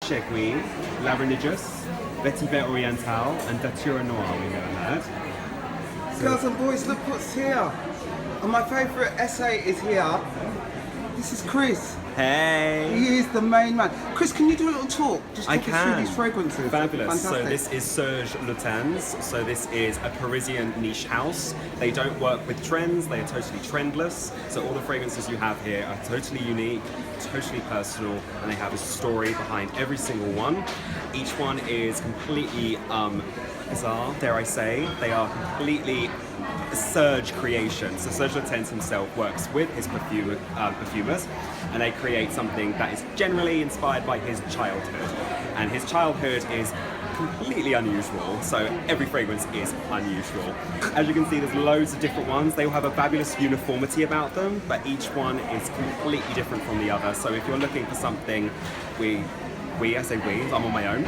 Chegui, La Religious, Vetiver Oriental, and Datura Noir we never heard. Girls and boys, look what's here. And my favourite essay is here. This is Chris. Hey! He is the main man. Chris, can you do a little talk? Just I talk us through these fragrances. Fabulous. Fantastic. So this is Serge Luten's. So this is a Parisian niche house. They don't work with trends. They are totally trendless. So all the fragrances you have here are totally unique, totally personal, and they have a story behind every single one. Each one is completely bizarre, dare I say. They are completely Serge creation. So Serge Luten himself works with his perfumers, and they create something that is generally inspired by his childhood. And his childhood is completely unusual, so every fragrance is unusual. As you can see, there's loads of different ones. They all have a fabulous uniformity about them, but each one is completely different from the other. So if you're looking for something, I say we, I'm on my own.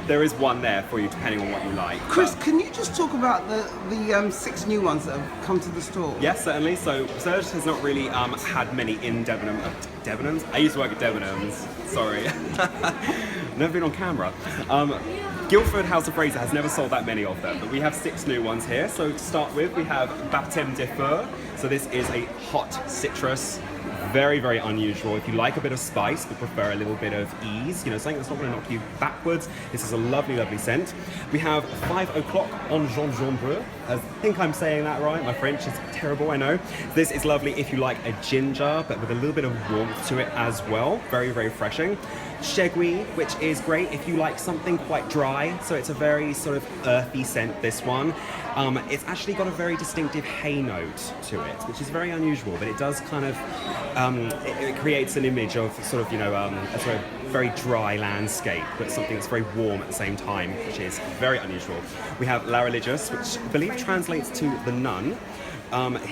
There is one there for you depending on what you like. Chris, can you just talk about the 6 new ones that have come to the store? Yes, certainly. So Serge has not really had many in Debenhams. I used to work at Debenhams, sorry. Never been on camera. Guildford House of Fraser has never sold that many of them, but we have 6 new ones here. So to start with, we have Baptême de Feu. So this is a hot citrus. Very, very unusual. If you like a bit of spice but prefer a little bit of ease, you know, something that's not going to knock you backwards, this is a lovely, lovely scent. We have 5 o'clock en gingembre. I think I'm saying that right. My French is terrible, I know. This is lovely if you like a ginger, but with a little bit of warmth to it as well. Very, very refreshing. Chegui, which is great if you like something quite dry. So it's a very sort of earthy scent, this one. It's actually got a very distinctive hay note to it, which is very unusual, but it does kind of, it creates an image of sort of, you know, a sort of very dry landscape, but something that's very warm at the same time, which is very unusual. We have La Religieuse, which I believe translates to the nun.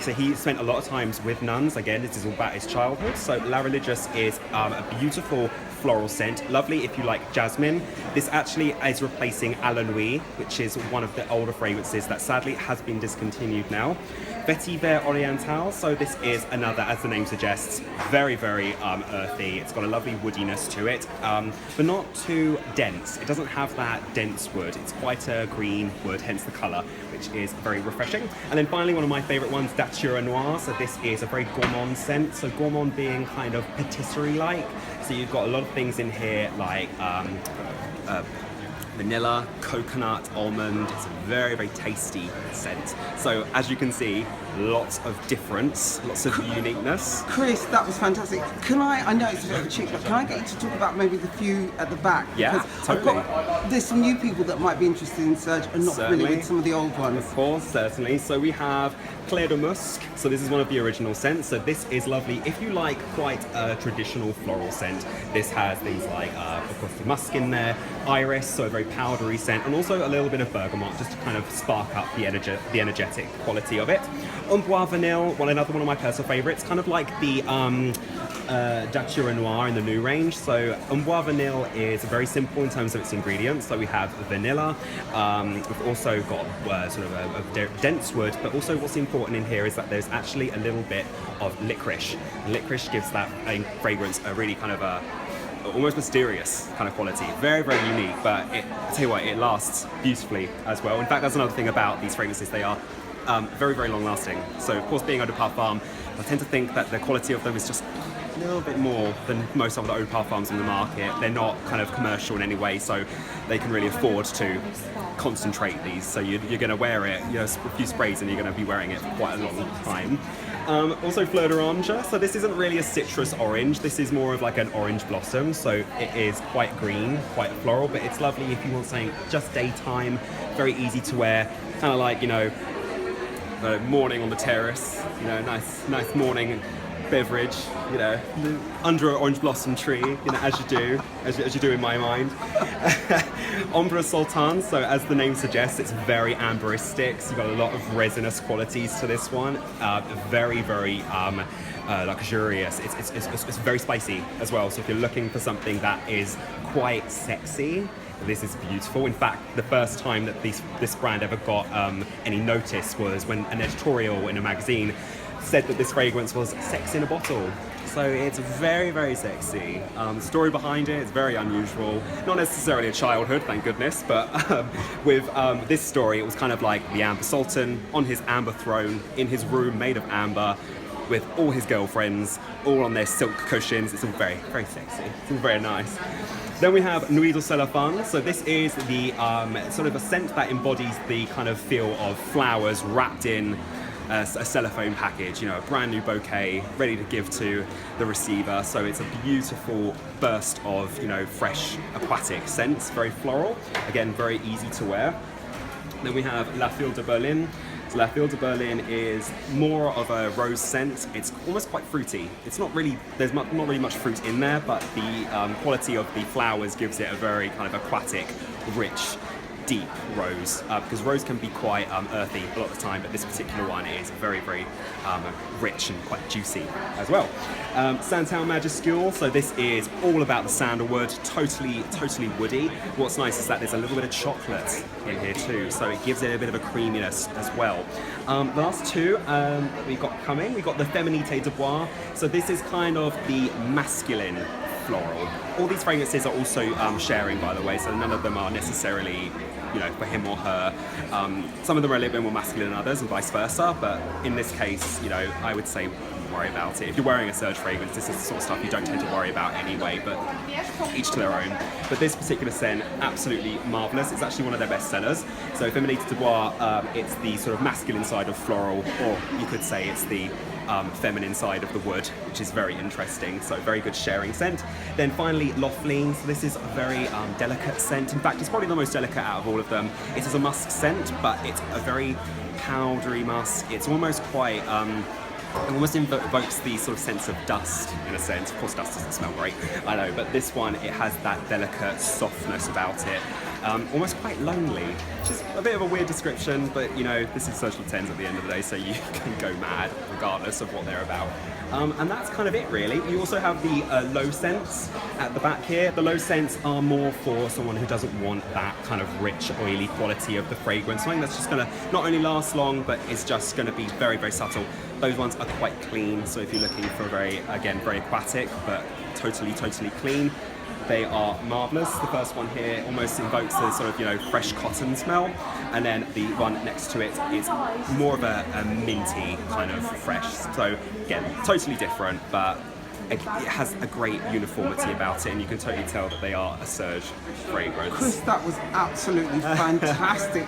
So he spent a lot of times with nuns. Again, this is all about his childhood. So La Religieuse is a beautiful floral scent. Lovely if you like jasmine. This actually is replacing A la Nuit, which is one of the older fragrances that sadly has been discontinued now. Vetiver Oriental, so this is another, as the name suggests, very, very earthy. It's got a lovely woodiness to it, but not too dense. It doesn't have that dense wood. It's quite a green wood, hence the colour, which is very refreshing. And then finally, one of my favourite ones, Datura Noir. So this is a very gourmand scent. So gourmand being kind of patisserie-like. So you've got a lot of things in here like vanilla, coconut, almond. It's a very, very tasty scent. So as you can see, lots of difference, lots of uniqueness. Chris, that was fantastic. I know it's a bit of a cheat, but can I get you to talk about maybe the few at the back? Yeah, totally. There's some new people that might be interested in Serge and not familiar with some of the old ones. Of course, certainly. So we have Clair de Musc. So this is one of the original scents. So this is lovely if you like quite a traditional floral scent. This has things like, of course, the musk in there, iris, so a very powdery scent, and also a little bit of bergamot just to kind of spark up the energetic quality of it. Bois Vanille, another one of my personal favourites, kind of like the Datura Noir in the new range. So Bois Vanille is very simple in terms of its ingredients. So we have vanilla, we've also got sort of a dense wood, but also what's important in here is that there's actually a little bit of licorice. Licorice gives that fragrance a really kind of almost mysterious kind of quality. Very, very unique, but I tell you what, it lasts beautifully as well. In fact, that's another thing about these fragrances. They are very, very long lasting. So of course, being eau de parfum, I tend to think that the quality of them is just a little bit more than most of the eau de parfums on the market. They're not kind of commercial in any way, so they can really afford to concentrate these. So you're going to wear it, you know, a few sprays and you're going to be wearing it for quite a long time. Also Fleur d'Orange, so this isn't really a citrus orange, this is more of like an orange blossom, so it is quite green, quite floral, but it's lovely if you want something just daytime, very easy to wear, kind of like, you know, morning on the terrace, you know, nice morning beverage, you know, under an orange blossom tree, you know, as you do in my mind. Ombre Sultan, so as the name suggests, it's very amberistic, so you've got a lot of resinous qualities to this one. Very, very luxurious. It's very spicy as well, so if you're looking for something that is quite sexy, this is beautiful. In fact, the first time that this brand ever got any notice was when an editorial in a magazine said that this fragrance was sex in a bottle. So it's very, very sexy. The story behind it is very unusual. Not necessarily a childhood, thank goodness, but with this story, it was kind of like the Amber Sultan on his amber throne in his room made of amber, with all his girlfriends, all on their silk cushions. It's all very, very sexy. It's all very nice. Then we have Nuit de Cellophane. So this is the sort of a scent that embodies the kind of feel of flowers wrapped in a cellophane package, you know, a brand new bouquet ready to give to the receiver. So it's a beautiful burst of, you know, fresh aquatic scents, very floral. Again, very easy to wear. Then we have La Fille de Berlin. So La Fille de Berlin is more of a rose scent. It's almost quite fruity. It's not really, there's not really much fruit in there, but the quality of the flowers gives it a very kind of aquatic, rich, deep rose, because rose can be quite earthy a lot of the time, but this particular one is very, very rich and quite juicy as well. Santal Majuscule, so this is all about the sandalwood, totally woody. What's nice is that there's a little bit of chocolate in here too, so it gives it a bit of a creaminess as well. The last two we've got the Féminité de Bois, so this is kind of the masculine floral. All these fragrances are also sharing, by the way, so none of them are necessarily, you know, for him or her. Some of them are a little bit more masculine than others and vice versa, but in this case, you know, I would say worry about it. If you're wearing a Serge fragrance, this is the sort of stuff you don't tend to worry about anyway, but each to their own. But this particular scent, absolutely marvellous. It's actually one of their best sellers. So Féminité de Bois, it's the sort of masculine side of floral, or you could say it's the feminine side of the wood, which is very interesting. So very good sharing scent. Then finally, L'Orpheline. So this is a very delicate scent. In fact, it's probably the most delicate out of all of them. It is a musk scent, but it's a very powdery musk. It's almost quite it almost invokes the sort of sense of dust, in a sense. Of course, dust doesn't smell great, I know, but this one, it has that delicate softness about it. Almost quite lonely, which is a bit of a weird description, but you know, this is Serge Luten's at the end of the day, so you can go mad regardless of what they're about. And that's kind of it, really. You also have the low scents at the back here. The low scents are more for someone who doesn't want that kind of rich, oily quality of the fragrance. Something that's just going to not only last long, but is just going to be very, very subtle. Those ones are quite clean, so if you're looking for a very, again, very aquatic, but totally clean, they are marvellous. The first one here almost invokes the sort of, you know, fresh cotton smell, and then the one next to it is more of a minty kind of fresh. So again, totally different, but it has a great uniformity about it, and you can totally tell that they are a Serge fragrance. Chris, that was absolutely fantastic.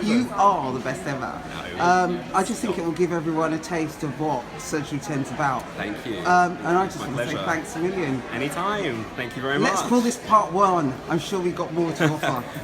You are the best ever. I just think it will give everyone a taste of what Serge Luten's about. Thank you. And I just want to say pleasure. thanks a million. Anytime. Thank you very much. Let's call this part one. I'm sure we've got more to offer.